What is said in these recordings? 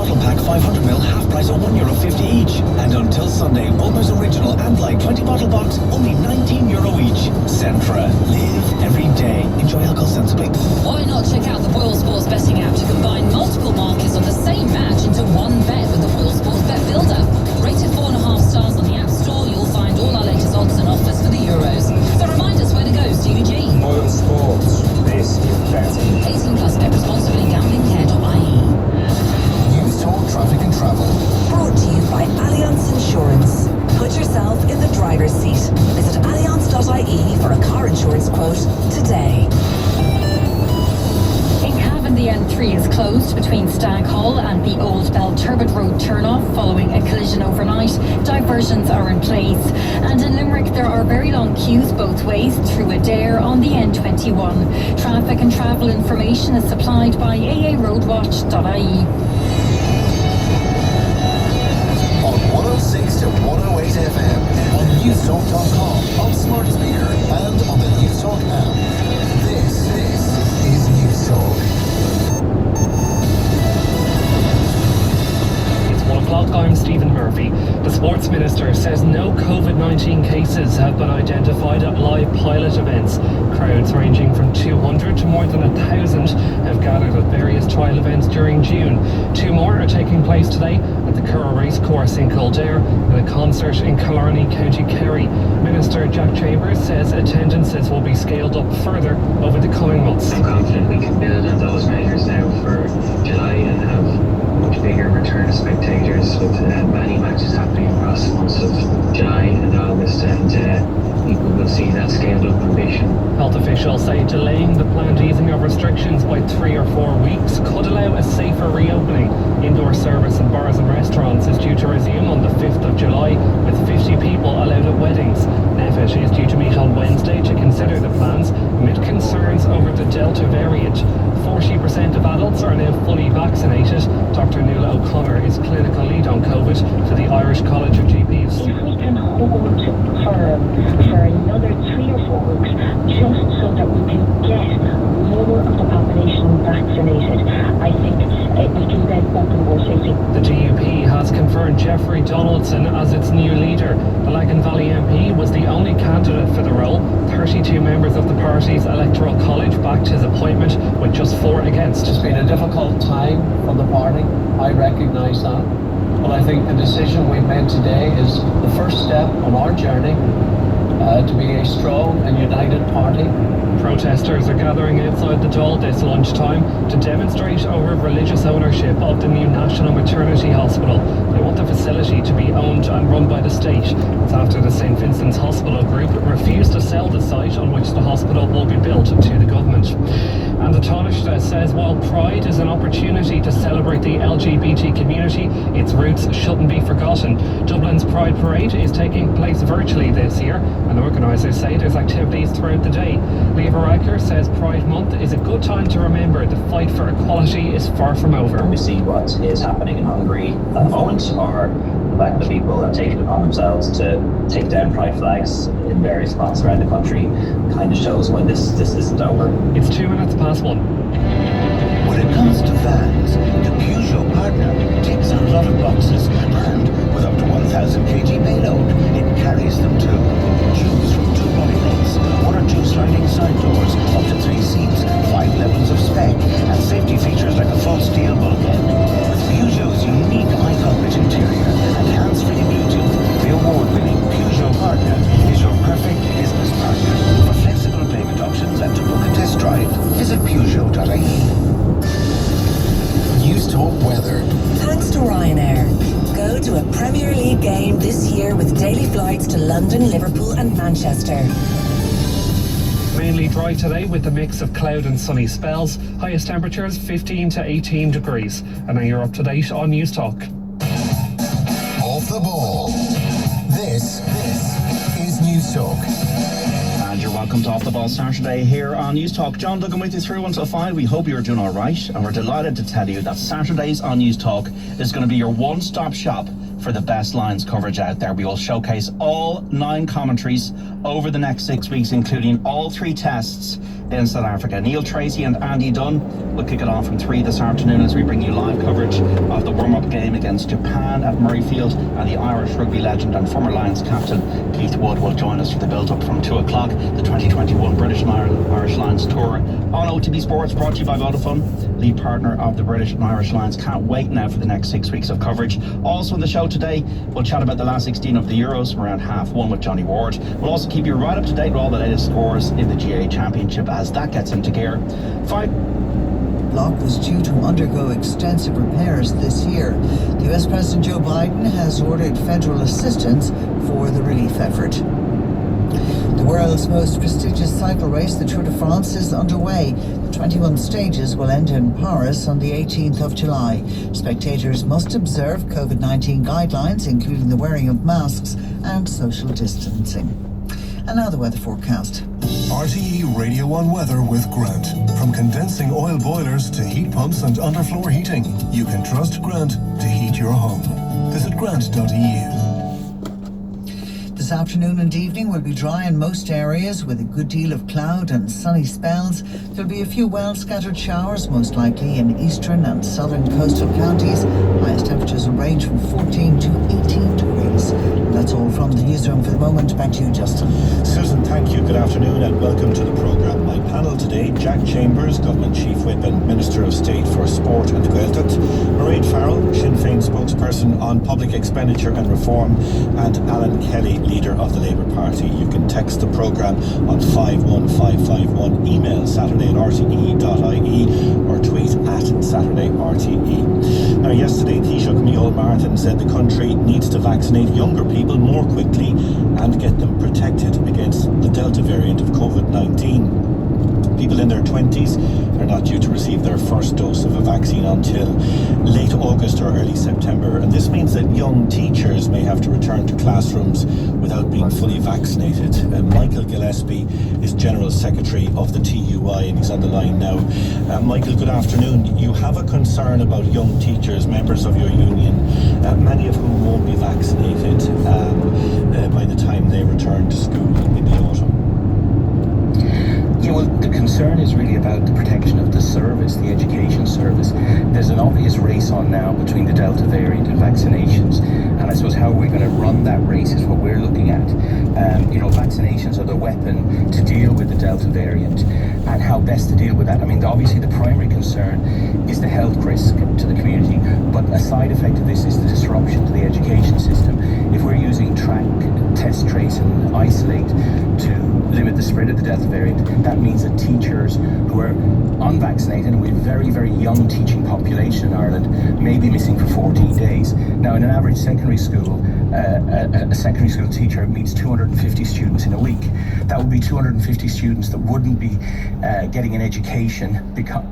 bottle pack 500ml half price of €1.50 each. And until Sunday, Bulmer's Original and Light 20 bottle box only €19 each. Centra. Live every day. Enjoy alcohol sensibly. Why not check out the Boyle Sports betting app to combine multiple markets on the same match into one bet with the Boyle Sports Bet Builder. Rated 4.5 stars on the App Store, you'll find all our latest odds and offers for the Euros. So remind us where to go, Stevie G. Boyle Sports. This is betting. 18 plus, bet responsibly, gamblingcare.ie. News Talk Traffic and Travel. Brought to you by Allianz Insurance. Put yourself in the driver's seat. Visit allianz.ie for a car insurance quote today. In Cavan, the N3 is closed between Stag Hall and the Old Belturbet Road turnoff following a collision overnight. Diversions are in place. And in Limerick, there are very long queues both ways through Adair on the N21. Traffic and travel information is supplied by aaroadwatch.ie. On 106 to 108 FM, on newstalk.com, on smart speaker, and on the News Talk app. This is News Talk. It's 1 o'clock. I'm Stephen Murphy. The Sports Minister says no COVID-19 cases have been identified at live pilot events. Crowds ranging from 200 to more than 1,000 have gathered at various trial events during June. 2 more are taking place today at the Curragh Racecourse in Kildare and a concert in Killarney, County Kerry. Minister Jack Chambers says attendances will be scaled up further over the coming months. I'm confident we can build on those measures now for July and have much bigger return of spectators with many matches happening across the months of July and August, and people will see that scaled up ambition. Health officials say delaying the planned easing of restrictions by 3 or 4 weeks could allow a safer reopening. Indoor service in bars and restaurants is due to resume on the 5th of July, with 50 people allowed at weddings. NPHET is due to meet on Wednesday to consider the plans amid concerns over the Delta variant. 40% of adults are now fully vaccinated. Dr. Nuala O'Connor is clinical lead on COVID for the Irish College of GPs. If we can hold for another 3 or 4 weeks, just so that we can get more of the population vaccinated, I think we can then open more safely. The DUP has confirmed Jeffrey Donaldson as its new leader. The Lagan Valley MP was the only candidate for the role. 32 members of the party's electoral college backed his appointment, with just 4 against. It's been a difficult time for the party. I recognise that. But I think the decision we've made today is the first step on our journey to be a strong and united party. Protesters are gathering outside the Dáil this lunchtime to demonstrate over religious ownership of the new National Maternity Hospital. They want the facility to be owned and run by the state. It's after the St Vincent's Hospital Group refused to sell the site on which the hospital will be built to the government. And the Taoiseach says while Pride is an opportunity to celebrate the LGBT community, its roots shouldn't be forgotten. Dublin's Pride Parade is taking place virtually this year, and organisers say there's activities throughout the day. Lever Riker says Pride Month is a good time to remember the fight for equality is far from over. We see what is happening in Hungary at the moment, or the fact that people have taken it upon themselves to take down pride flags in various spots around the country, kind of shows when this isn't over. It's 2 minutes past 1. When it comes to vans, the Peugeot partner ticks a lot of boxes, and with up to 1,000 kg payload, it carries them too. Choose from 2 body kits, 1 or 2 sliding side doors, up to 3 seats, 5 levels of spec, and safety features like a full steel bulkhead. With Peugeot's unique high-coverage interior and hands-free Bluetooth, the award-winning Peugeot partner is your perfect business partner. For flexible payment options and to book a test drive, visit Peugeot.ie. News Talk weather. Thanks to Ryanair. Go to a Premier League game this year with daily flights to London, Liverpool and Manchester. Mainly dry today with a mix of cloud and sunny spells. Highest temperatures 15 to 18 degrees. And now you're up to date on News Talk. Off the ball. This is News Talk. And you're welcome to Off the Ball Saturday here on News Talk. John Duggan with you through until 5. We hope you're doing all right, and we're delighted to tell you that Saturdays on News Talk is going to be your one-stop shop for the best Lions coverage out there. We will showcase all 9 commentaries over the next 6 weeks, including all 3 tests in South Africa. Neil Tracy and Andy Dunn will kick it off from 3 this afternoon as we bring you live coverage of the warm-up game against Japan at Murrayfield, and the Irish rugby legend and former Lions captain Keith Wood will join us for the build-up from 2 o'clock. The 2021 British and Irish Lions Tour on OTB Sports, brought to you by Vodafone, lead partner of the British and Irish Lions. Can't wait now for the next 6 weeks of coverage. Also on the show today, we'll chat about the last 16 of the Euros from around 1:30 with Johnny Ward. We'll also keep you right up to date with all the latest scores in the GA Championship as that gets into gear. Block was due to undergo extensive repairs this year. The US President Joe Biden has ordered federal assistance for the relief effort. The world's most prestigious cycle race, the Tour de France, is underway. The 21 stages will end in Paris on the 18th of July. Spectators must observe COVID-19 guidelines, including the wearing of masks and social distancing. And now the weather forecast. RTE Radio 1 weather with Grant. From condensing oil boilers to heat pumps and underfloor heating, you can trust Grant to heat your home. Visit grant.eu. This afternoon and evening will be dry in most areas with a good deal of cloud and sunny spells. There'll be a few well-scattered showers, most likely in eastern and southern coastal counties. Highest temperatures will range from 14 to 18 degrees. And that's all from the newsroom for the moment. Back to you, Justin. Susan, thank you. Good afternoon and welcome to the programme. My panel today, Jack Chambers, Government Chief Whip and Minister of State for Sport and Gaeltacht, Mairead Farrell, Sinn Féin spokesperson on public expenditure and reform, and Alan Kelly, leader of the Labour Party. You can text the programme on 51551, email saturday@rte.ie or tweet @SaturdayRTE. Now, yesterday, Taoiseach Micheál Martin said the country needs to vaccinate younger people more quickly and get them protected against the Delta variant of COVID-19. People in their 20s are not due to receive their first dose of a vaccine until late August or early September, and this means that young teachers may have to return to classrooms without being fully vaccinated. Michael Gillespie is General Secretary of the TUI, and he's on the line now. Michael, good afternoon. You have a concern about young teachers, members of your union, many of whom won't be vaccinated by the time they return to school in the autumn. Yeah, well, the concern is really about the protection of the service, the education service. There's an obvious race on now between the Delta variant and vaccinations, and I suppose how we're going to run that race is what we're looking at. Vaccinations are the weapon to deal with the Delta variant, and how best to deal with that. I mean, obviously the primary concern is the health risk to the community, but a side effect of this is the disruption to the education system. If we're using track, test, trace and isolate to limit the spread of the Delta variant, that means that teachers who are unvaccinated, and we have a very, very young teaching population in Ireland, may be missing for 14 days. Now, in an average secondary school, a secondary school teacher meets 250 students in a week. That would be 250 students that wouldn't be getting an education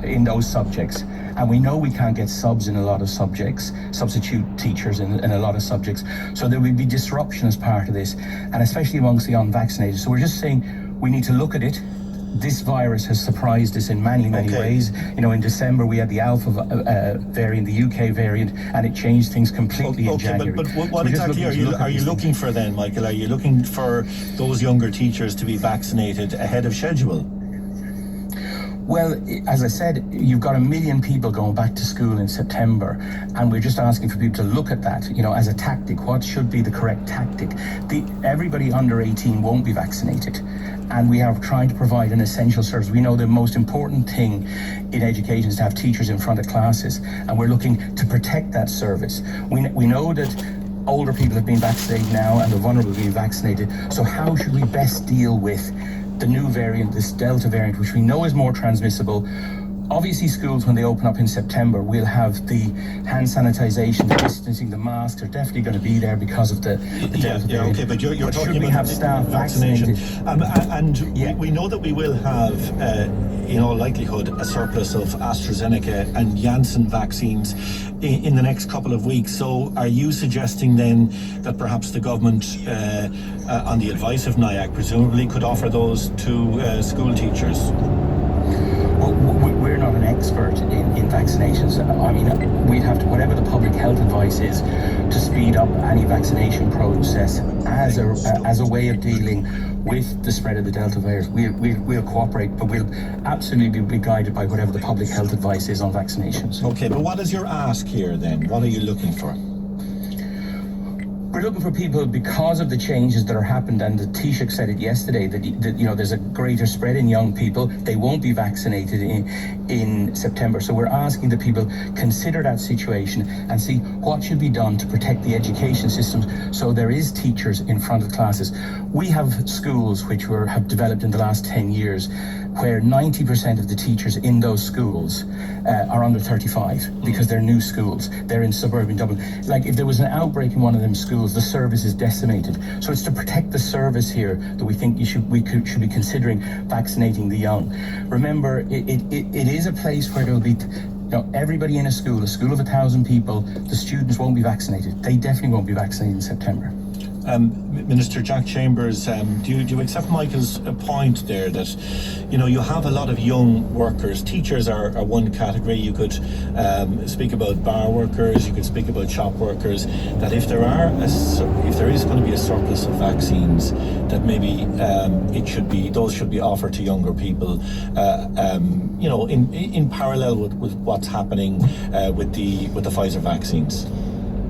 in those subjects. And we know we can't get subs in a lot of subjects, substitute teachers in a lot of subjects. So there will be disruption as part of this, and especially amongst the unvaccinated. So we're just saying we need to look at it. This virus has surprised us in many ways. In December we had the Alpha variant, the UK variant, and it changed things completely in January. But what exactly are you looking for then, Michael? Are you looking for those younger teachers to be vaccinated ahead of schedule? Well, as I said, you've got 1 million people going back to school in September, and we're just asking for people to look at that, as a tactic. What should be the correct tactic? Everybody under 18 won't be vaccinated, and we are trying to provide an essential service. We know the most important thing in education is to have teachers in front of classes, and we're looking to protect that service. We know that older people have been vaccinated now, and the vulnerable have been vaccinated. So how should we best deal with the new variant, this Delta variant, which we know is more transmissible? Obviously, schools, when they open up in September, will have the hand sanitization, the distancing, the masks are definitely going to be there because of the Delta variant. Okay, but you're talking should we about have staff vaccination. vaccinated? We know that we will have, in all likelihood, a surplus of AstraZeneca and Janssen vaccines in the next couple of weeks. So are you suggesting then that perhaps the government, on the advice of NIAC, presumably could offer those to school teachers? Well, we're not an expert in vaccinations. I mean, we'd have to, whatever the public health advice is, to speed up any vaccination process as a way of dealing with the spread of the Delta virus. We'll cooperate, but we'll absolutely be guided by whatever the public health advice is on vaccinations. Okay, but what is your ask here then? What are you looking for? We're looking for people, because of the changes that are happened, and the Taoiseach said it yesterday, that there's a greater spread in young people. They won't be vaccinated in September. So we're asking the people consider that situation and see what should be done to protect the education systems so there is teachers in front of classes. We have schools which have developed in the last 10 years where 90% of the teachers in those schools are under 35 because they're new schools. They're in suburban Dublin. Like, if there was an outbreak in one of them schools, the service is decimated. So it's to protect the service here that we think we should be considering vaccinating the young. Remember, it is a place where there will be everybody in a school of 1,000 people, the students won't be vaccinated. They definitely won't be vaccinated in September. Minister Jack Chambers, do you accept Michael's point there that, you have a lot of young workers? Teachers are one category. You could speak about bar workers, you could speak about shop workers, that if there is going to be a surplus of vaccines, that maybe those should be offered to younger people, in parallel with what's happening with the Pfizer vaccines.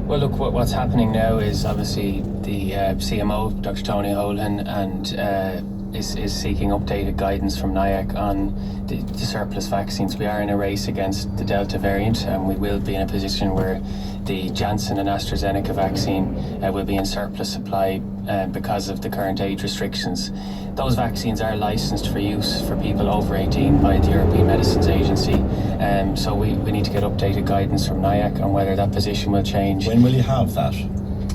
Well, look, what's happening now is obviously the CMO, Dr. Tony Holohan, and is seeking updated guidance from NIAC on the surplus vaccines. We are in a race against the Delta variant, and we will be in a position where the Janssen and AstraZeneca vaccine will be in surplus supply because of the current age restrictions. Those vaccines are licensed for use for people over 18 by the European Medicines Agency. So we need to get updated guidance from NIAC on whether that position will change. When will you have that?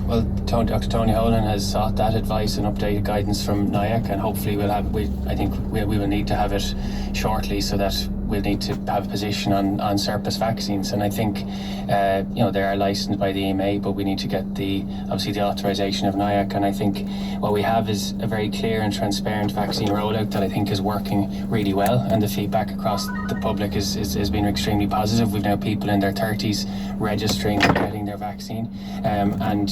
Well, Dr. Tony Holohan has sought that advice and updated guidance from NIAC, and hopefully I think we will need to have it shortly, so that we'll need to have a position on surplus vaccines. And I think, they are licensed by the EMA, but we need to get obviously the authorization of NIAC. And I think what we have is a very clear and transparent vaccine rollout that I think is working really well. And the feedback across the public has been extremely positive. We've now people in their 30s registering and getting their vaccine. And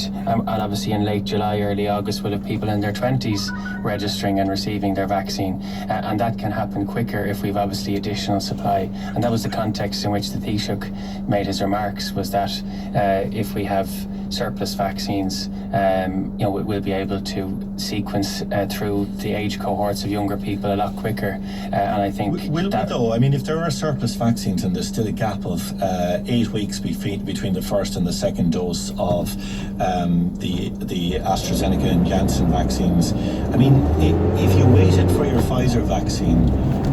obviously in late July, early August, we'll have people in their 20s registering and receiving their vaccine. And that can happen quicker if we've obviously additional supply. And that was the context in which the Taoiseach made his remarks, was that if we have surplus vaccines, we'll be able to sequence through the age cohorts of younger people a lot quicker. And I think will we though? I mean, if there are surplus vaccines and there's still a gap of 8 weeks between the first and the second dose of the AstraZeneca and Janssen vaccines, I mean, if you waited for your Pfizer vaccine,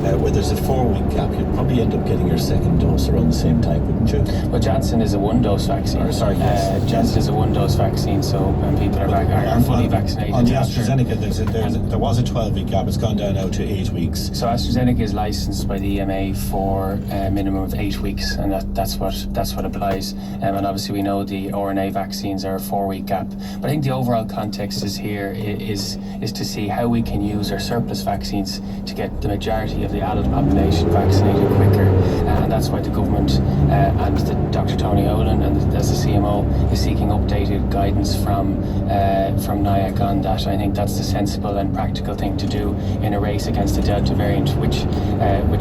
where there's a 4-week gap, you'd probably end up getting your second dose around the same time, wouldn't you? Well, Janssen is a 1-dose vaccine. Yes. Janssen is a 1-dose vaccine, so when people are fully vaccinated. On the AstraZeneca, there was a 12-week gap. It's gone down now to 8 weeks. So AstraZeneca is licensed by the EMA for a minimum of 8 weeks, and that's what applies. And obviously we know the RNA vaccines are a 4-week gap. But I think the overall context is to see how we can use our surplus vaccines to get the majority of the adult population vaccinated quicker. And that's why the government and Dr. Tony Holohan and as the CMO is seeking updated guidance from NIAC on that. I think that's the sensible and practical thing to do in a race against the Delta variant, which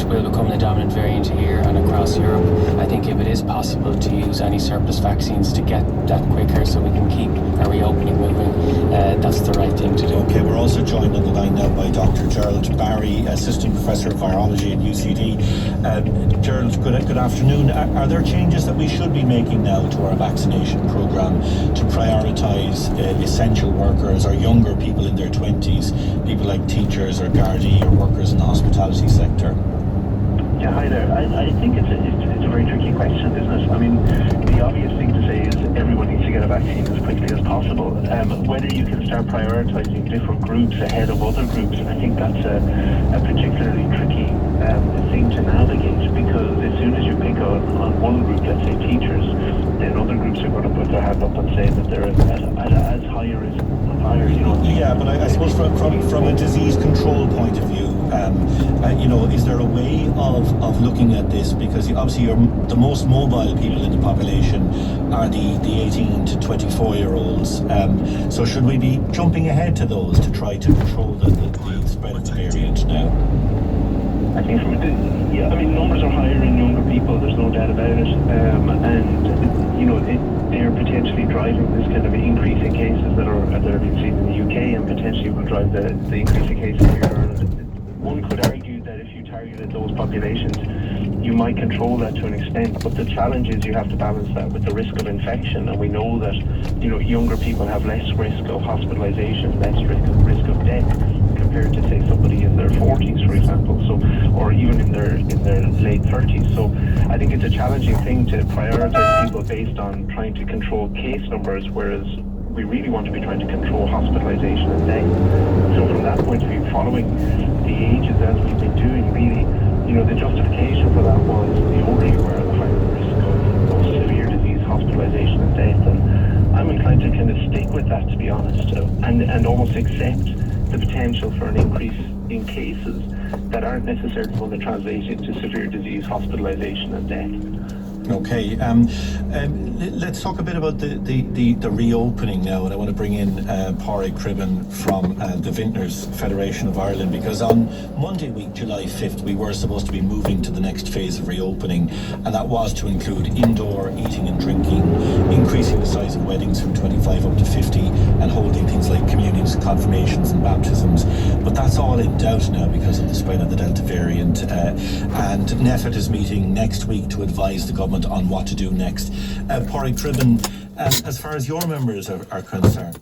will become the dominant variant here and across Europe. I think if it is possible to use any surplus vaccines to get that quicker so we can keep our reopening moving, that's the right thing to do. Okay, we're also joined on the line now by Dr. Gerald Barry, Assistant Professor of Virology at UCD. Gerald, good afternoon. Are there changes that we should be making now to our vaccination programme to prioritise essential workers or younger people in their 20s, people like teachers or Gardaí or workers in the hospitality sector? Yeah, hi there. I think it's a very tricky question, isn't it? I mean, the obvious thing to say is everyone needs to get a vaccine as quickly as possible. Whether you can start prioritising different groups ahead of other groups, I think that's a particularly tricky thing to navigate, because as soon as you pick on one group, let's say teachers, then other groups are going to put their hand up and say that they're as high a risk. Yeah, but I suppose from a disease control point of view, is there a way of looking at this? Because obviously the most mobile people in the population are the 18 to 24-year-olds. So should we be jumping ahead to those to try to control the spread of the variant now? I think numbers are higher in younger people, there's no doubt about it. They're potentially driving this kind of increase in cases that are being seen in the UK, and potentially will drive the increase in cases here in Ireland. One could argue that if you targeted those populations, you might control that to an extent, but the challenge is you have to balance that with the risk of infection, and we know that younger people have less risk of hospitalisation, less risk of death compared to, say, somebody in their 40s, for example, or even in their late 30s. So I think it's a challenging thing to prioritise people based on trying to control case numbers, whereas we really want to be trying to control hospitalisation and death. So from that point of view, following the ages as we've been doing, really, the justification for that was the older you were, the higher the risk of severe disease, hospitalisation and death. And I'm inclined to kind of stick with that, to be honest, and almost accept the potential for an increase in cases that aren't necessarily going to translate into severe disease, hospitalisation and death. Okay, let's talk a bit about the reopening now, and I want to bring in Pádraig Cribben from the Vintners Federation of Ireland, because on Monday week, July 5th, we were supposed to be moving to the next phase of reopening, and that was to include indoor eating and drinking, increasing the size of weddings from 25 up to 50, and holding things like communions, confirmations and baptisms. But that's all in doubt now because of the spread of the Delta variant, and NEFIT is meeting next week to advise the government on what to do next. Pádraig Cribben, as far as your members are concerned,